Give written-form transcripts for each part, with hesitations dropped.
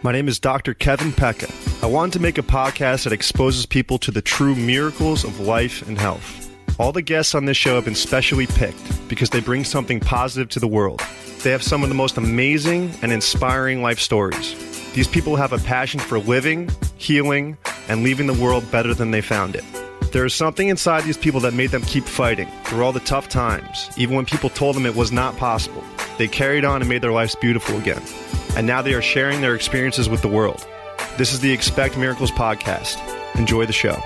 My name is Dr. Kevin Pecca. I wanted to make a podcast that exposes people to the true miracles of life and health. All the guests on this show have been specially picked because they bring something positive to the world. They have some of the most amazing and inspiring life stories. These people have a passion for living, healing, and leaving the world better than they found it. There is something inside these people that made them keep fighting through all the tough times, even when people told them it was not possible. They carried on and made their lives beautiful again. And now they are sharing their experiences with the world. This is the Expect Miracles podcast. Enjoy the show.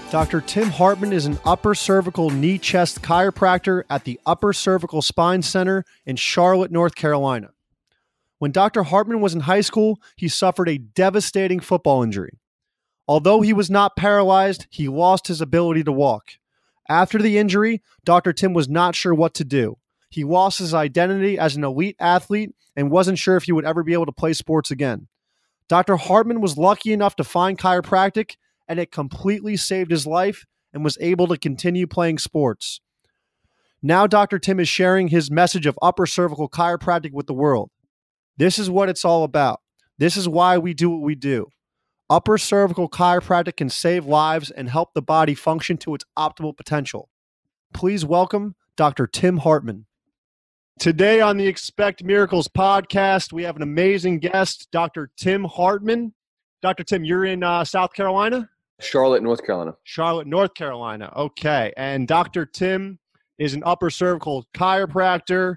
Dr. Tim Hartman is an upper cervical knee-chest chiropractor at the Upper Cervical Spine Center in Charlotte, North Carolina. When Dr. Hartman was in high school, he suffered a devastating football injury. Although he was not paralyzed, he lost his ability to walk. After the injury, Dr. Tim was not sure what to do. He lost his identity as an elite athlete and wasn't sure if he would ever be able to play sports again. Dr. Hartman was lucky enough to find chiropractic, and it completely saved his life and was able to continue playing sports. Now Dr. Tim is sharing his message of upper cervical chiropractic with the world. This is what it's all about. This is why we do what we do. Upper cervical chiropractic can save lives and help the body function to its optimal potential. Please welcome Dr. Tim Hartman. Today on the Expect Miracles podcast, we have an amazing guest, Dr. Tim Hartman. Dr. Tim, you're in South Carolina? Charlotte, North Carolina. Charlotte, North Carolina. Okay. And Dr. Tim is an upper cervical chiropractor.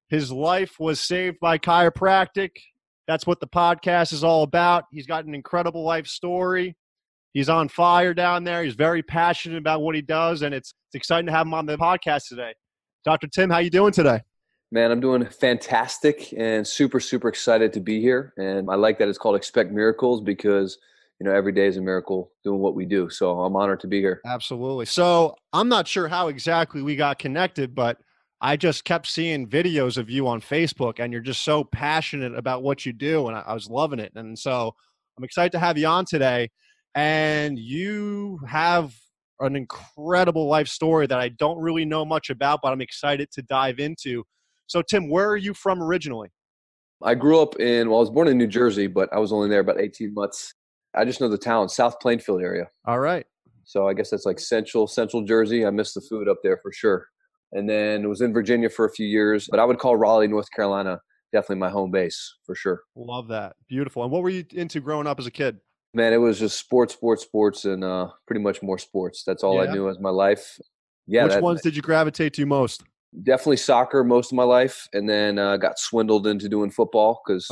His life was saved by chiropractic. That's what the podcast is all about. He's got an incredible life story. He's on fire down there. He's very passionate about what he does, and it's exciting to have him on the podcast today. Dr. Tim, how you doing today? Man, I'm doing fantastic and super, super excited to be here. And I like that it's called Expect Miracles because, you know, every day is a miracle doing what we do. So I'm honored to be here. Absolutely. So I'm not sure how exactly we got connected, but I just kept seeing videos of you on Facebook, and you're just so passionate about what you do, and I was loving it. And so I'm excited to have you on today. And you have an incredible life story that I don't really know much about, but I'm excited to dive into. So, Tim, where are you from originally? I grew up I was born in New Jersey, but I was only there about 18 months. I just know the town, South Plainfield area. All right. So I guess that's like central Jersey. I miss the food up there for sure. And then was in Virginia for a few years, but I would call Raleigh, North Carolina, definitely my home base for sure. Love that. Beautiful. And what were you into growing up as a kid? Man, it was just sports, and pretty much more sports. That's all I knew as my life. Yeah. Which ones did you gravitate to most? Definitely soccer most of my life, and then got swindled into doing football because,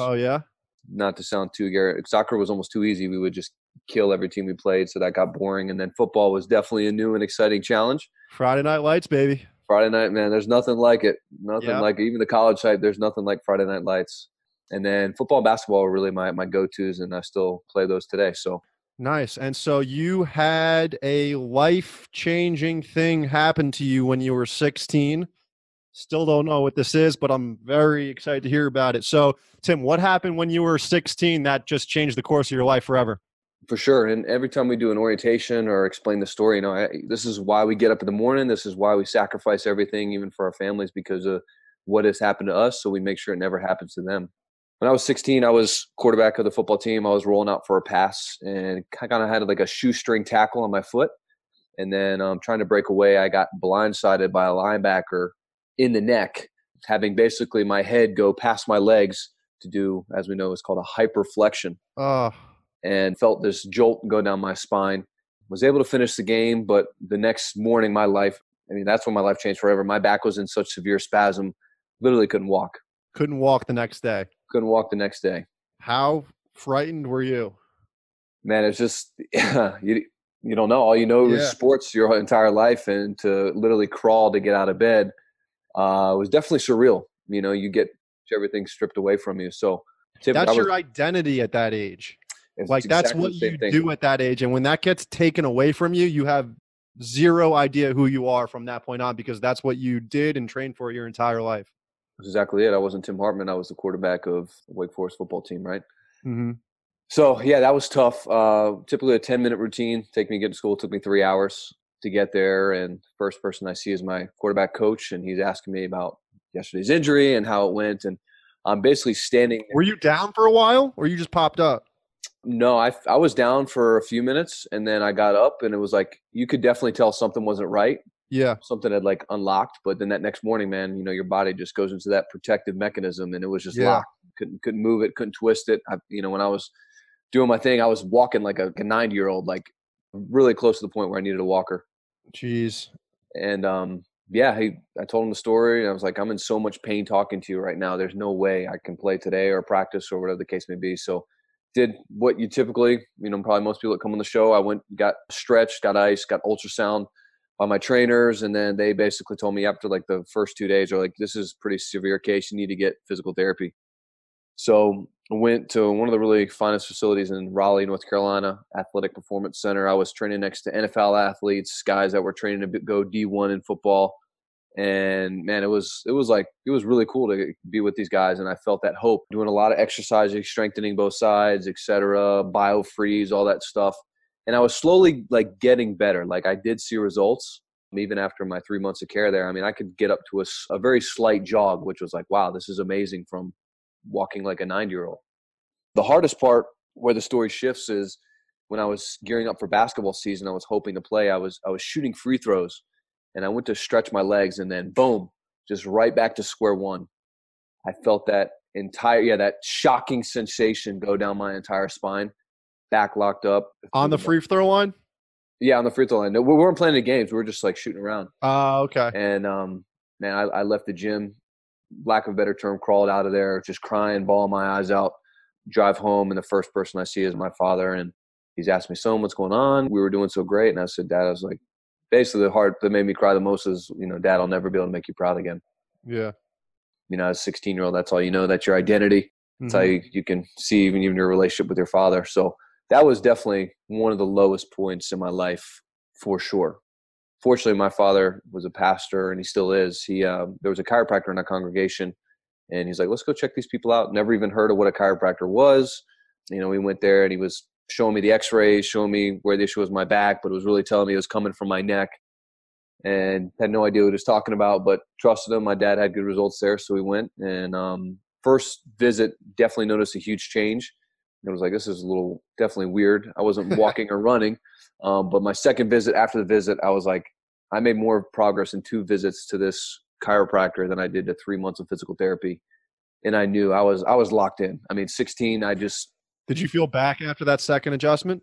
not to sound too Garrett, soccer was almost too easy. We would just kill every team we played, so that got boring. And then football was definitely a new and exciting challenge. Friday Night Lights, baby. Friday night, man, there's nothing like it. Nothing like it. Even the college side, there's nothing like Friday Night Lights. And then football and basketball are really my go-tos, and I still play those today. So nice. And so you had a life-changing thing happen to you when you were 16. Still don't know what this is, but I'm very excited to hear about it. So, Tim, what happened when you were 16 that just changed the course of your life forever? For sure. And every time we do an orientation or explain the story, you know, this is why we get up in the morning. This is why we sacrifice everything, even for our families, because of what has happened to us. So we make sure it never happens to them. When I was 16, I was quarterback of the football team. I was rolling out for a pass and kind of had like a shoestring tackle on my foot. And then trying to break away, I got blindsided by a linebacker in the neck, having basically my head go past my legs to do, as we know, is called a hyperflexion. And felt this jolt go down my spine. Was able to finish the game, but the next morning, that's when my life changed forever. My back was in such severe spasm, literally couldn't walk. Couldn't walk the next day. Couldn't walk the next day. How frightened were you? Man, it's just, you don't know. All you know is sports your entire life, and to literally crawl to get out of bed was definitely surreal. You know, you get everything stripped away from you. So that's your identity at that age. Like that's what you do at that age. And when that gets taken away from you, you have zero idea who you are from that point on, because that's what you did and trained for your entire life. That's exactly it. I wasn't Tim Harman. I was the quarterback of the Wake Forest football team, right? Mm-hmm. So, yeah, that was tough. Typically a 10-minute routine. Take me to get to school. It took me 3 hours to get there. And first person I see is my quarterback coach, and he's asking me about yesterday's injury and how it went. And I'm basically standing. Were you down for a while or you just popped up? No, I was down for a few minutes and then I got up and it was like, you could definitely tell something wasn't right. Yeah. Something had like unlocked, but then that next morning, man, your body just goes into that protective mechanism and it was just Yeah. locked. Couldn't move it, couldn't twist it. When I was doing my thing, I was walking like a 90-year-old, like really close to the point where I needed a walker. Jeez. And yeah, I told him the story and I was like, I'm in so much pain talking to you right now. There's no way I can play today or practice or whatever the case may be. So did what you typically, probably most people that come on the show. I went, got stretched, got ice, got ultrasound by my trainers. And then they basically told me after like the first 2 days, they're like, this is a pretty severe case. You need to get physical therapy. So I went to one of the really finest facilities in Raleigh, North Carolina, Athletic Performance Center. I was training next to NFL athletes, guys that were training to go D1 in football. And man, it was really cool to be with these guys. And I felt that hope, doing a lot of exercising, strengthening both sides, etc., biofreeze, all that stuff. And I was slowly like getting better. Like I did see results even after my 3 months of care there. I mean, I could get up to a very slight jog, which was like, wow, this is amazing, from walking like a 90-year-old. The hardest part where the story shifts is when I was gearing up for basketball season, I was hoping to play. I was shooting free throws and I went to stretch my legs and then boom, just right back to square one. I felt that that shocking sensation go down my entire spine, back locked up. On the free throw line? Yeah, on the free throw line. No, we weren't playing any games. We were just like shooting around. Okay. And man, I left the gym, lack of a better term, crawled out of there, just crying, bawling my eyes out, drive home. And the first person I see is my father. And he's asked me, son, what's going on? We were doing so great. And I said, Dad, I was like, basically the part that made me cry the most is, Dad, I'll never be able to make you proud again. Yeah. As a 16-year-old, that's all you know. That's your identity. That's how you can see even your relationship with your father. So that was definitely one of the lowest points in my life for sure. Fortunately, my father was a pastor and he still is. There was a chiropractor in our congregation and he's like, let's go check these people out. Never even heard of what a chiropractor was. We went there and he was showing me the x-rays, showing me where the issue was in my back, but it was really telling me it was coming from my neck, and had no idea what he was talking about, but trusted him. My dad had good results there. So we went, and first visit, definitely noticed a huge change. It was like, this is definitely weird. I wasn't walking or running. But my second visit, after the visit, I was like, I made more progress in 2 visits to this chiropractor than I did to 3 months of physical therapy. And I knew I was locked in. I mean, 16, Did you feel back after that second adjustment?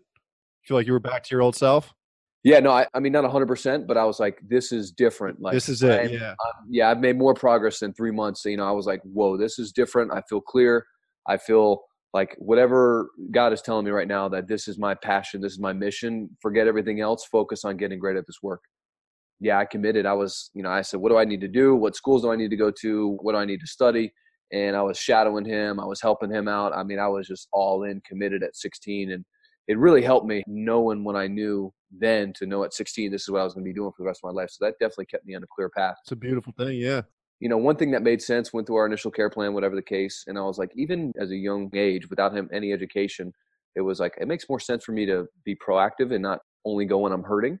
Feel like you were back to your old self? Yeah, no, I mean, not 100%, but I was like, this is different. Like, this is it. Yeah, I've made more progress in 3 months. So, I was like, whoa, this is different. I feel clear. I feel like whatever God is telling me right now, that this is my passion. This is my mission. Forget everything else. Focus on getting great at this work. Yeah, I committed. I said, what do I need to do? What schools do I need to go to? What do I need to study? And I was shadowing him. I was helping him out. I mean, I was just all in, committed at 16. And it really helped me knowing what I knew then to know at 16, this is what I was going to be doing for the rest of my life. So that definitely kept me on a clear path. It's a beautiful thing. Yeah. One thing that made sense, went through our initial care plan, whatever the case. And I was like, even as a young age, without him, any education, it was like, it makes more sense for me to be proactive and not only go when I'm hurting.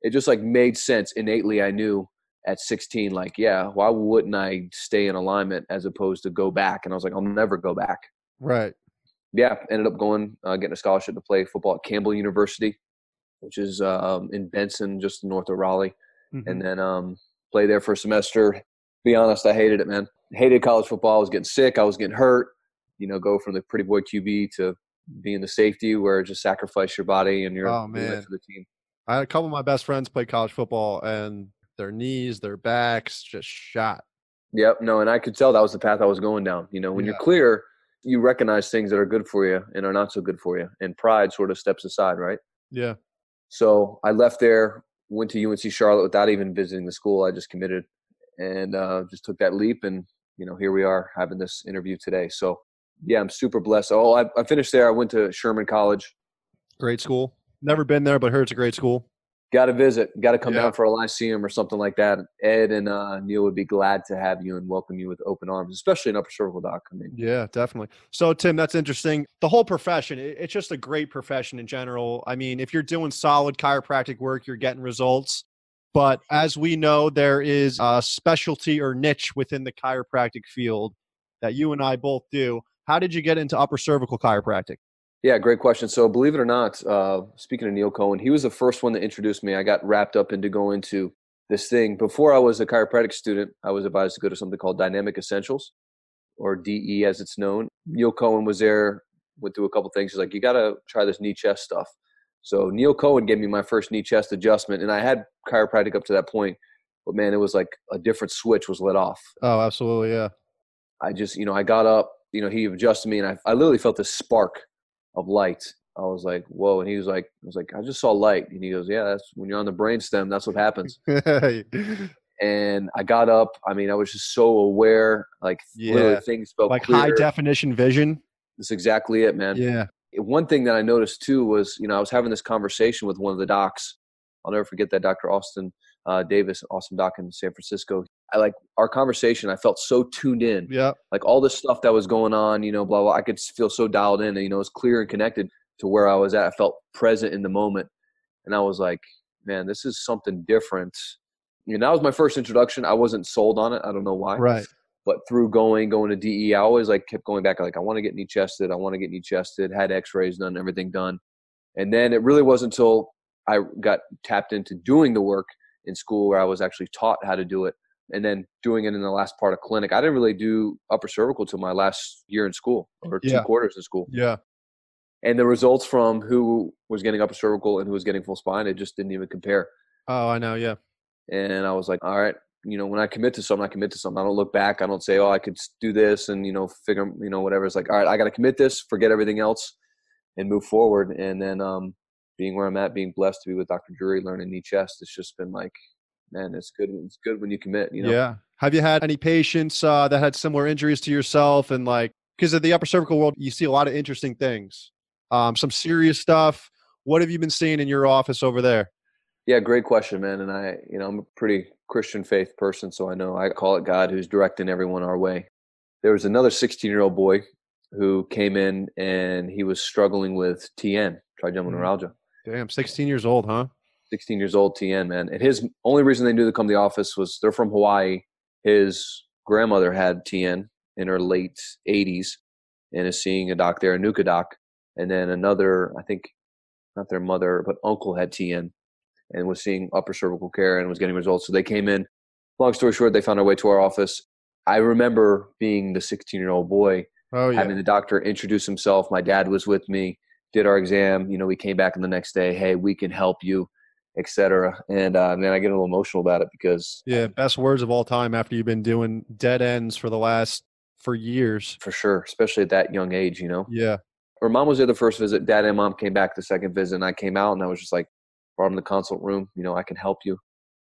It just like made sense innately. I knew at 16, like, yeah, why wouldn't I stay in alignment as opposed to go back? And I was like, I'll never go back. Right. Yeah. Ended up going, getting a scholarship to play football at Campbell University, which is in Benson, just north of Raleigh. And then played there for a semester. Be honest, I hated it, man. Hated college football. I was getting sick. I was getting hurt. Go from the pretty boy QB to being the safety where just sacrifice your body and you're oh, man. for the team. I had a couple of my best friends play college football and their knees, their backs just shot. Yep. No, and I could tell that was the path I was going down. When you're clear, you recognize things that are good for you and are not so good for you. And pride sort of steps aside, right? Yeah. So I left there, went to UNC Charlotte without even visiting the school. I just committed and just took that leap. And, here we are having this interview today. So, yeah, I'm super blessed. Oh, I finished there. I went to Sherman College. Great school. Never been there, but heard it's a great school. Got to visit. Got to come down for a Lyceum or something like that. Ed and Neil would be glad to have you and welcome you with open arms, especially an upper cervical doc. I mean, yeah, definitely. So, Tim, that's interesting. The whole profession, it's just a great profession in general. I mean, if you're doing solid chiropractic work, you're getting results. But as we know, there is a specialty or niche within the chiropractic field that you and I both do. How did you get into upper cervical chiropractic? Yeah, great question. So believe it or not, speaking of Neil Cohen, he was the first one that introduced me. I got wrapped up into going to this thing. Before I was a chiropractic student, I was advised to go to something called Dynamic Essentials, or DE as it's known. Neil Cohen was there, went through a couple things. He's like, you got to try this knee chest stuff. So Neil Cohen gave me my first knee chest adjustment, and I had chiropractic up to that point, but man, it was like a different switch was lit off. Oh, absolutely. Yeah. I just, I got up, he adjusted me, and I literally felt this spark of light. I was like, whoa. And he was like, I just saw light. And he goes, yeah, that's when you're on the brainstem, that's what happens. And I got up. I mean, I was just so aware, like literally things felt like clear. High definition vision. That's exactly it, man. Yeah. One thing that I noticed too was, I was having this conversation with one of the docs. I'll never forget that, Dr. Austin Davis, awesome doc in San Francisco. I like our conversation. I felt so tuned in. Yeah. Like all this stuff that was going on, blah, blah. I could feel so dialed in and, it was clear and connected to where I was at. I felt present in the moment. And I was like, man, this is something different. That was my first introduction. I wasn't sold on it. I don't know why. Right. But through going to DE, I always kept going back. Like, I want to get knee chested. I want to get knee chested. Had x-rays done, everything done. And then it really wasn't until I got tapped into doing the work in school where I was actually taught how to do it. And then doing it in the last part of clinic. I didn't really do upper cervical till my last year in school, or 2 quarters in school. Yeah. And the results from who was getting upper cervical and who was getting full spine, it just didn't even compare. Oh, I know. Yeah. And I was like, all right, when I commit to something, I commit to something. I don't look back. I don't say, oh, I could do this and, figure, whatever. It's like, all right, I got to commit this, forget everything else and move forward. And then being where I'm at, being blessed to be with Dr. Drury, learning knee chest, it's just been like, man, it's good. It's good when you commit, Yeah. Have you had any patients that had similar injuries to yourself? And because of the upper cervical world, you see a lot of interesting things, some serious stuff. What have you been seeing in your office over there? Yeah, great question, man. And I'm a pretty Christian faith person, so I call it God who's directing everyone our way. There was another 16-year-old boy who came in and he was struggling with TN, trigeminal neuralgia. Damn, 16 years old, huh? 16 years old, TN, man. And his only reason they knew to come to the office was they're from Hawaii. His grandmother had TN in her late 80s and is seeing a doc there, a Nuka doc. And then another, I think, not their mother, but uncle had TN and was seeing upper cervical care and was getting results. So they came in. Long story short, they found their way to our office. I remember being the 16-year-old boy, having the doctor introduce himself. My dad was with me, did our exam. We came back in the next day. Hey, we can help you, etc. And man, I get a little emotional about it because best words of all time after you've been doing dead ends for years. For sure, especially at that young age, Yeah. Her mom was there the first visit. Dad and mom came back the second visit, and I came out and I was just like, brought him in the consult room. I can help you.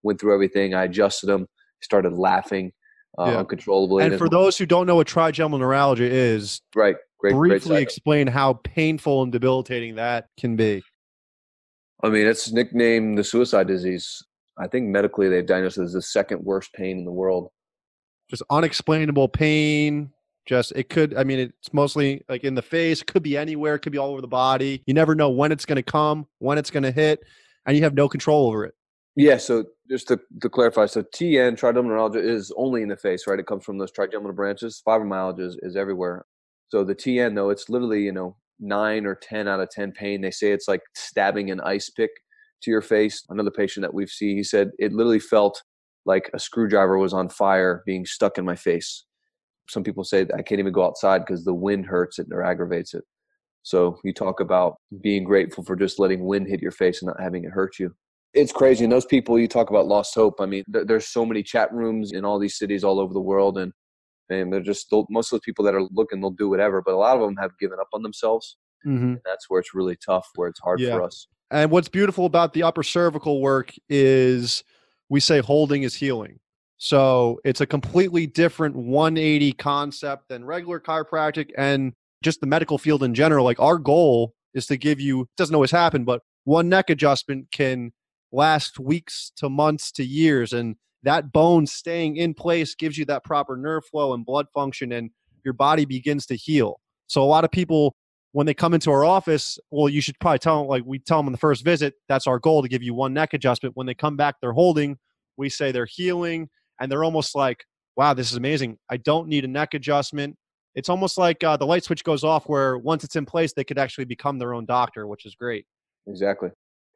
Went through everything. I adjusted him. Started laughing uncontrollably. And for those who don't know what trigeminal neuralgia is, right, briefly explain how painful and debilitating that can be. I mean, it's nicknamed the suicide disease. I think medically they've diagnosed it as the second worst pain in the world. Just unexplainable pain. It's mostly like in the face. It could be anywhere. It could be all over the body. You never know when it's going to come, when it's going to hit, and you have no control over it. Yeah, so just to clarify, so TN, trigeminal neuralgia, is only in the face, right? It comes from those trigeminal branches. Fibromyalgia is everywhere. So the TN, though, it's literally, 9 or 10 out of 10 pain. They say it's like stabbing an ice pick to your face. Another patient that we've seen, he said it literally felt like a screwdriver was on fire being stuck in my face. Some people say that I can't even go outside because the wind hurts it or aggravates it. So you talk about being grateful for just letting wind hit your face and not having it hurt you. It's crazy. And those people, you talk about lost hope. I mean, there's so many chat rooms in all these cities all over the world. And they're just, most of the people that are looking, they'll do whatever. But a lot of them have given up on themselves. Mm-hmm. And that's where it's really tough, where it's hard for us. And what's beautiful about the upper cervical work is we say holding is healing. So it's a completely different 180 concept than regular chiropractic and just the medical field in general. Like our goal is to give you, it doesn't always happen, but one neck adjustment can last weeks to months to years. And that bone staying in place gives you that proper nerve flow and blood function, and your body begins to heal. So a lot of people when they come into our office, well, you should probably tell them, like we tell them on the first visit, that's our goal, to give you one neck adjustment. When they come back, they're holding, we say they're healing, and they're almost like, wow, this is amazing. I don't need a neck adjustment. It's almost like the light switch goes off where once it's in place, they could actually become their own doctor, which is great. Exactly.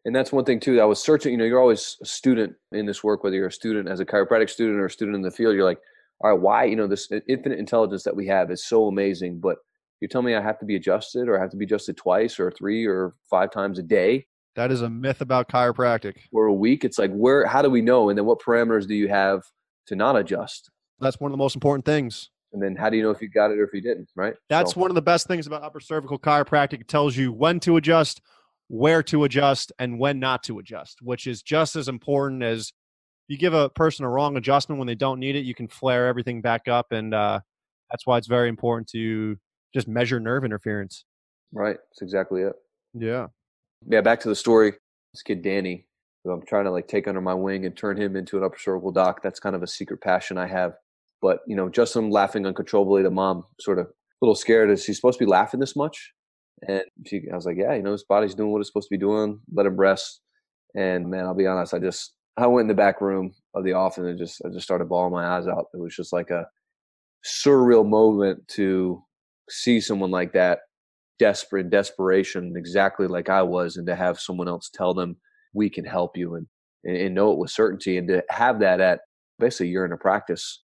And that's one thing too. I was searching, you're always a student in this work, whether you're a student as a chiropractic student or a student in the field, you're like, all right, why, this infinite intelligence that we have is so amazing, but you tell me I have to be adjusted, or I have to be adjusted twice or 3 or 5 times a day That is a myth about chiropractic. or a week. It's like, how do we know? And then what parameters do you have to not adjust? That's one of the most important things. And then how do you know if you got it or if you didn't, right? That's one of the best things about upper cervical chiropractic. It tells you when to adjust, where to adjust, and when not to adjust, which is just as important as you give a person a wrong adjustment when they don't need it, you can flare everything back up. And that's why it's very important to just measure nerve interference. Right. That's exactly it. Yeah. Yeah. Back to the story. This kid, Danny, who I'm trying to like take under my wing and turn him into an upper cervical doc. That's kind of a secret passion I have. But, just him laughing uncontrollably, the mom sort of a little scared. Is he supposed to be laughing this much? And I was like, yeah, his body's doing what it's supposed to be doing. Let him rest. And man, I'll be honest, I went in the back room of the office and I just started bawling my eyes out. It was just like a surreal moment to see someone like that, desperation, exactly like I was, and to have someone else tell them, we can help you, and know it with certainty. And to have that at basically a year into practice,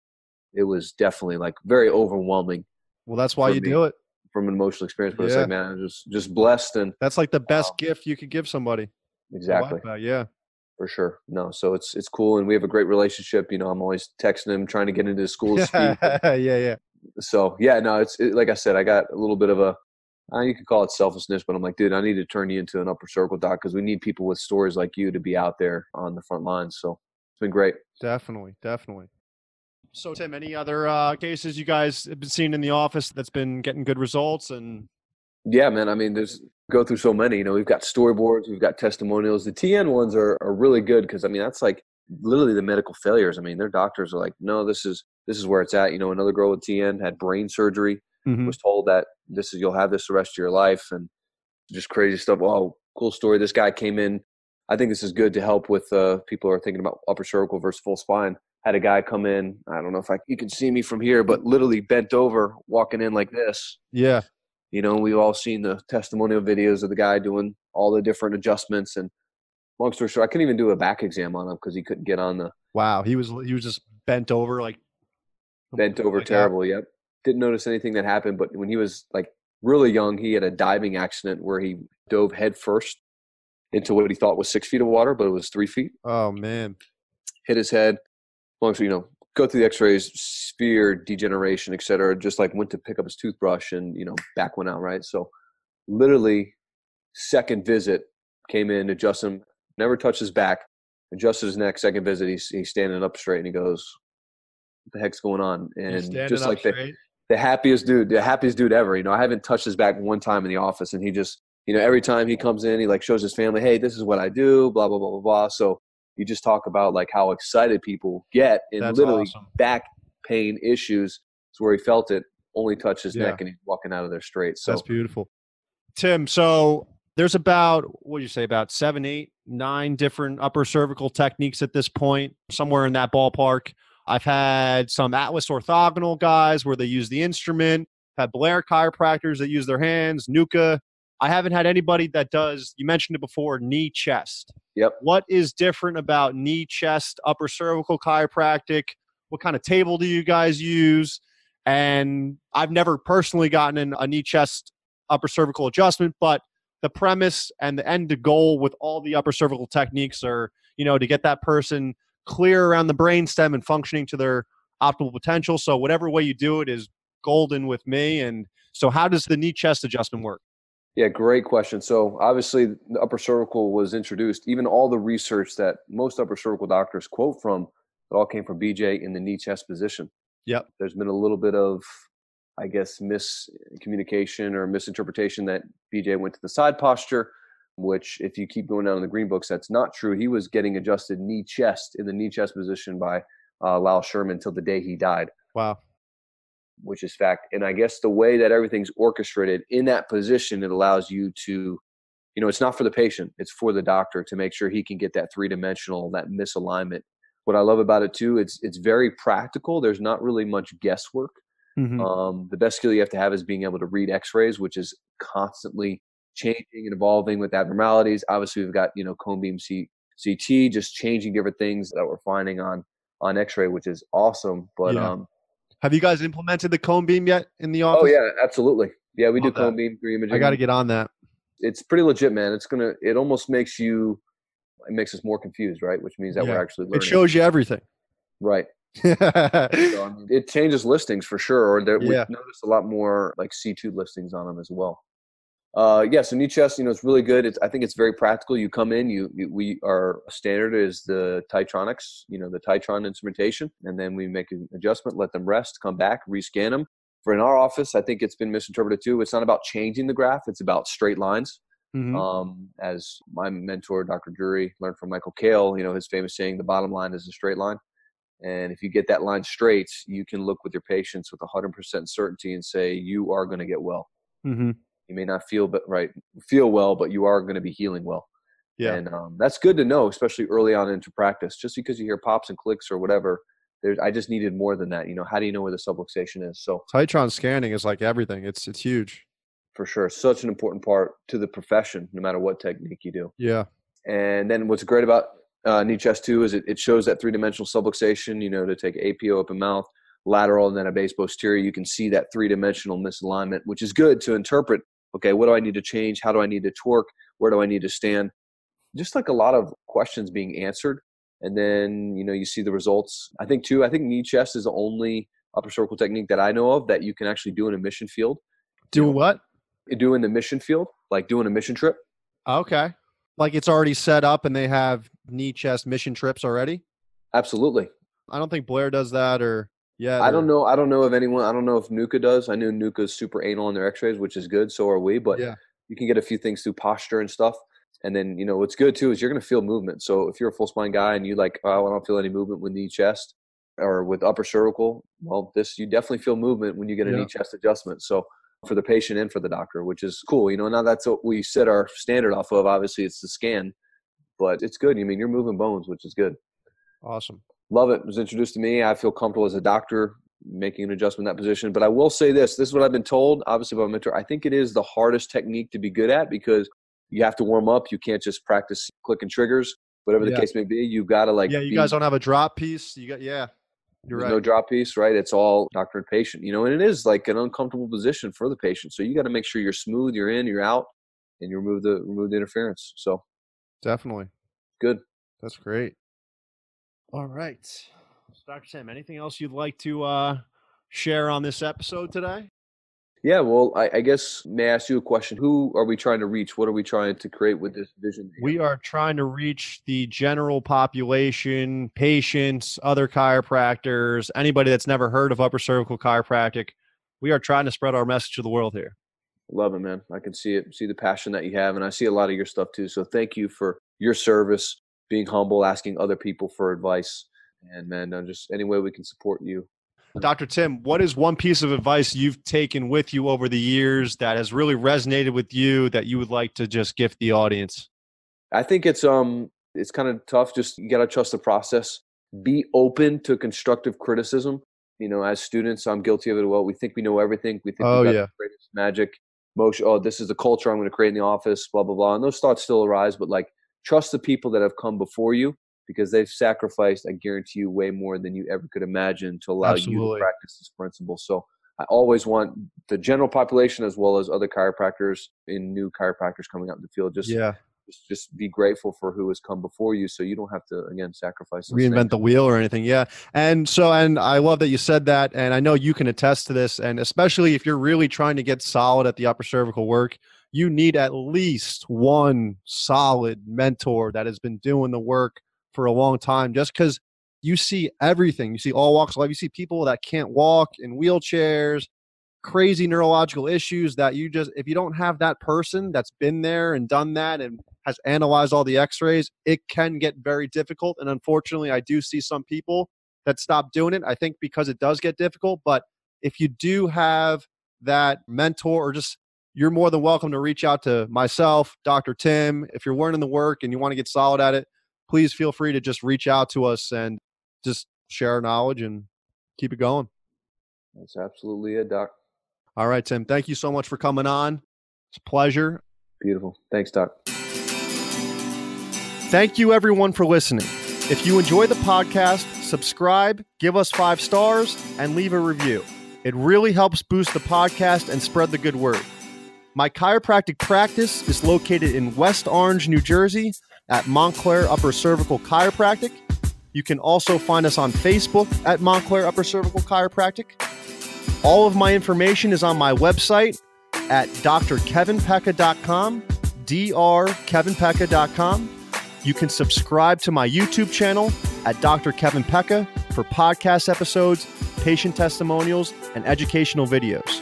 it was definitely like very overwhelming. Well, that's why you do it. From an emotional experience, but it's like, man, I'm just blessed. And that's like the best gift you could give somebody. Exactly. Like yeah. For sure. No, so it's cool. And we have a great relationship. I'm always texting him, trying to get into the school to speak. Yeah. So yeah, no, it's like I said, I got a little bit of you could call it selfishness, but I'm like, dude, I need to turn you into an upper cervical doc, because we need people with stories like you to be out there on the front lines. So it's been great. Definitely. So Tim, any other cases you guys have been seeing in the office that's been getting good results? And yeah, man, I mean, go through so many, we've got storyboards, we've got testimonials. The TN ones are really good, because I mean, that's like literally the medical failures. I mean, their doctors are like, no, this is where it's at. Another girl with TN had brain surgery, was told that you'll have this the rest of your life, and just crazy stuff. Oh, cool story. This guy came in. I think this is good to help with people who are thinking about upper cervical versus full spine. Had a guy come in. I don't know if you can see me from here, but literally bent over, walking in like this. Yeah. We've all seen the testimonial videos of the guy doing all the different adjustments. And long story short, I couldn't even do a back exam on him because he couldn't get on the. Wow, he was just bent over, terrible. That. Yep. Didn't notice anything that happened, but when he was like really young, he had a diving accident where he dove head first into what he thought was 6 feet of water, but it was 3 feet. Oh man! Hit his head. Long story, go through the X-rays, sphere degeneration, et cetera. Just like went to pick up his toothbrush and back went out. Right. So literally second visit, came in, adjust him, never touched his back, adjusted his neck. Second visit, he's standing up straight, and he goes, "What the heck's going on?" And just like the happiest dude ever. I haven't touched his back one time in the office, and he just, every time he comes in, he like shows his family, "Hey, this is what I do," blah blah blah blah blah. So you just talk about like how excited people get, and That's literally awesome. Back pain issues is where he felt it. Only touched his neck, and he's walking out of there straight. So that's beautiful, Tim. So there's about, what do you say, about 7, 8, 9 different upper cervical techniques at this point, somewhere in that ballpark. I've had some Atlas orthogonal guys where they use the instrument, had Blair chiropractors that use their hands, Nuka. I haven't had anybody that does, you mentioned it before, knee chest. Yep. What is different about knee chest upper cervical chiropractic? What kind of table do you guys use? And I've never personally gotten a knee chest upper cervical adjustment, but the premise and the end goal with all the upper cervical techniques are, to get that person clear around the brainstem and functioning to their optimal potential. So whatever way you do it is golden with me. And so how does the knee chest adjustment work? Yeah, great question. So obviously the upper cervical was introduced. Even all the research that most upper cervical doctors quote from, it all came from BJ in the knee chest position. Yep. There's been a little bit of, I guess, miscommunication or misinterpretation that BJ went to the side posture, which if you keep going down in the green books, that's not true. He was getting adjusted knee chest in the knee chest position by Lyle Sherman till the day he died. Wow. which is fact. And I guess the way that everything's orchestrated in that position, it allows you to, it's not for the patient, it's for the doctor to make sure he can get that three-dimensional, that misalignment. What I love about it too, it's very practical. There's not really much guesswork. The best skill you have to have is being able to read x-rays, which is constantly changing and evolving with abnormalities. Obviously we've got, cone beam CT, just changing different things that we're finding on x-ray, which is awesome. But, have you guys implemented the cone beam yet in the office? Oh yeah, absolutely. Yeah, we do Love that. cone beam 3 imaging. I got to get on that. It's pretty legit, man. It almost makes us more confused, right? Which means that we're actually learning. It shows you everything. Right. So, it changes listings for sure. We've noticed a lot more like C2 listings on them as well. So knee chest, it's really good. I think it's very practical. You come in, our standard is the Titronics, the Titron instrumentation, and then we make an adjustment, let them rest, come back, rescan them. For in our office, I think it's been misinterpreted too. It's not about changing the graph; it's about straight lines. As my mentor, Dr. Drury, learned from Michael Kale, his famous saying, "The bottom line is a straight line." And if you get that line straight, you can look with your patients with 100% certainty and say, "You are going to get well." You may not feel well, but you are going to be healing well. Yeah. And that's good to know, especially early on into practice. Just because you hear pops and clicks or whatever, I just needed more than that. How do you know where the subluxation is? So Titron scanning is like everything. It's huge. For sure. Such an important part to the profession, no matter what technique you do. Yeah. And then what's great about knee chest too is it shows that three-dimensional subluxation, to take APO open mouth, lateral, and then a base posterior. You can see that three-dimensional misalignment, which is good to interpret. Okay, what do I need to change? How do I need to torque? Where do I need to stand? Just like a lot of questions being answered. And then, you see the results. I think knee chest is the only upper cervical technique that I know of that you can actually do in a mission field. Do what? Do in the mission field, like doing a mission trip. Okay. Like it's already set up and they have knee chest mission trips already? Absolutely. I don't think Blair does that I don't know of anyone. I don't know if Nuka does. I know Nuka's super anal on their x-rays, which is good. So are we, but you can get a few things through posture and stuff. And then, what's good too is you're going to feel movement. So if you're a full spine guy and you I don't feel any movement with knee chest or with upper cervical, well, you definitely feel movement when you get a knee chest adjustment. So for the patient and for the doctor, which is cool. Now that's what we set our standard off of. Obviously it's the scan, but it's good. You're moving bones, which is good. Awesome. Love it. It was introduced to me. I feel comfortable as a doctor making an adjustment in that position. But I will say this is what I've been told, obviously by my mentor. I think it is the hardest technique to be good at because you have to warm up. You can't just practice clicking triggers, whatever the case may be. You've got to you guys don't have a drop piece. You're There's right. No drop piece, right? It's all doctor and patient, and it is like an uncomfortable position for the patient. So you got to make sure you're smooth, you're in, you're out, and you remove the interference. So definitely. Good. That's great. All right. Dr. Tim, anything else you'd like to share on this episode today? Yeah, well, I guess may I ask you a question? Who are we trying to reach? What are we trying to create with this vision? We are trying to reach the general population, patients, other chiropractors, anybody that's never heard of upper cervical chiropractic. We are trying to spread our message to the world here. Love it, man. I can see it, see the passion that you have, and I see a lot of your stuff too. So thank you for your service, being humble, asking other people for advice, and man, just any way we can support you. Dr. Tim, what is one piece of advice you've taken with you over the years that has really resonated with you that you would like to just gift the audience? I think it's kind of tough. Just you got to trust the process. Be open to constructive criticism. As students, I'm guilty of it as well. We think we know everything. We think we got the greatest magic motion. Oh, this is the culture I'm going to create in the office, blah, blah, blah. And those thoughts still arise, but trust the people that have come before you, because they've sacrificed, I guarantee you, way more than you ever could imagine to allow you to practice this principle. So I always want the general population as well as other chiropractors and new chiropractors coming out in the field. Just be grateful for who has come before you, so you don't have to, again, sacrifice. Reinvent the wheel or anything. Yeah. And I love that you said that. And I know you can attest to this. And especially if you're really trying to get solid at the upper cervical work, you need at least one solid mentor that has been doing the work for a long time, just because you see everything. You see all walks of life. You see people that can't walk in wheelchairs, crazy neurological issues that if you don't have that person that's been there and done that and has analyzed all the x-rays, it can get very difficult. And unfortunately, I do see some people that stop doing it, I think because it does get difficult, but if you do have that mentor, or just, you're more than welcome to reach out to myself, Dr. Tim. If you're learning the work and you want to get solid at it, please feel free to just reach out to us and just share our knowledge and keep it going. That's absolutely it, Doc. All right, Tim. Thank you so much for coming on. It's a pleasure. Beautiful. Thanks, Doc. Thank you, everyone, for listening. If you enjoy the podcast, subscribe, give us 5 stars, and leave a review. It really helps boost the podcast and spread the good word. My chiropractic practice is located in West Orange, New Jersey at Montclair Upper Cervical Chiropractic. You can also find us on Facebook at Montclair Upper Cervical Chiropractic. All of my information is on my website at drkevinpecca.com, drkevinpecca.com. You can subscribe to my YouTube channel at Dr. Kevin Pecca for podcast episodes, patient testimonials, and educational videos.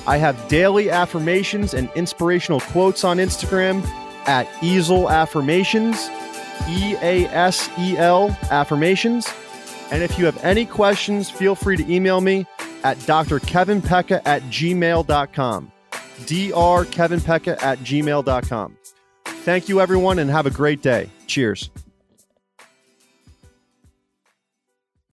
I have daily affirmations and inspirational quotes on Instagram at Easel Affirmations, EASEL Affirmations. And if you have any questions, feel free to email me at drkevinpecca@gmail.com, drkevinpecca@gmail.com. Thank you, everyone, and have a great day. Cheers.